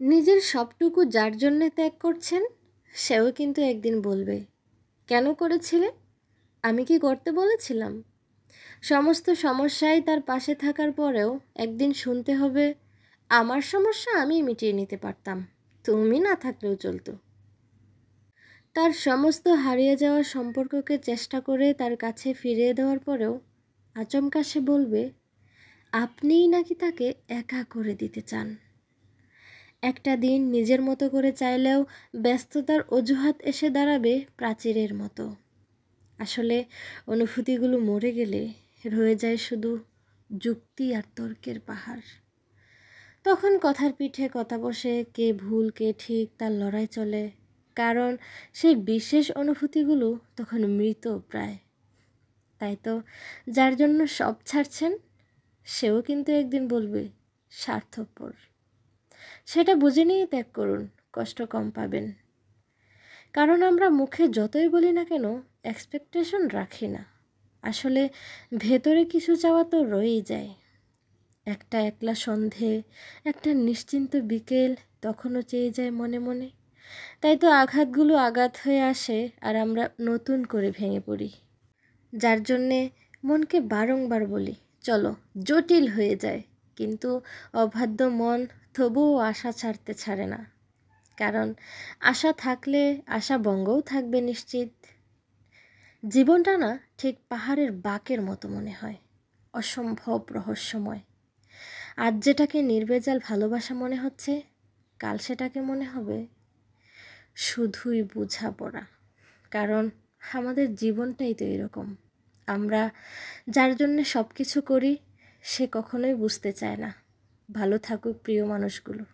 নিজের সবটুকু যার জন্যে ত্যাগ করছেন সেও কিন্তু একদিন বলবে, কেন করেছিলে? আমি কি করতে বলেছিলাম? সমস্ত সমস্যায় তার পাশে থাকার পরেও একদিন শুনতে হবে, আমার সমস্যা আমি মিটিয়ে নিতে পারতাম, তুমি না থাকলেও চলতো। তার সমস্ত হারিয়ে যাওয়া সম্পর্ককে চেষ্টা করে তার কাছে ফিরিয়ে দেওয়ার পরেও আচমকা সে বলবে, আপনিই নাকি তাকে একা করে দিতে চান। একটা দিন নিজের মতো করে চাইলেও ব্যস্ততার অজুহাত এসে দাঁড়াবে প্রাচীরের মতো। আসলে অনুভূতিগুলো মরে গেলে রয়ে যায় শুধু যুক্তি আর তর্কের পাহাড়। তখন কথার পিঠে কথা বসে, কে ভুল কে ঠিক তার লড়াই চলে, কারণ সেই বিশেষ অনুভূতিগুলো তখন মৃত প্রায়। তাই তো যার জন্য সব ছাড়ছেন সেও কিন্তু একদিন বলবে, স্বার্থপর। সেটা বুঝে নিয়ে ত্যাগ করুন, কষ্ট কম পাবেন। কারণ আমরা মুখে যতই বলি না কেন এক্সপেকটেশন রাখি না, আসলে ভেতরে কিছু চাওয়া তো রয়েই যায়। একটা একলা সন্ধে, একটা নিশ্চিন্ত বিকেল, তখনও চেয়ে যায় মনে মনে। তাই তো আঘাতগুলো আঘাত হয়ে আসে আর আমরা নতুন করে ভেঙে পড়ি। যার জন্যে মনকে বারংবার বলি, চলো জটিল হয়ে যায়, কিন্তু অবাধ্য মন তবুও আশা ছাড়তে ছাড়ে না। কারণ আশা থাকলে আশা ভঙ্গও থাকবে নিশ্চিত। জীবনটা না ঠিক পাহাড়ের বাঁকের মতো মনে হয়, অসম্ভব রহস্যময়। আজ যেটাকে নির্ভেজাল ভালোবাসা মনে হচ্ছে, কাল সেটাকে মনে হবে শুধুই বোঝাপড়া। কারণ আমাদের জীবনটাই তো এরকম, আমরা যার জন্য সব কিছু করি সে কখনোই বুঝতে চায় না। ভালো থাকুক প্রিয় মানুষগুলো।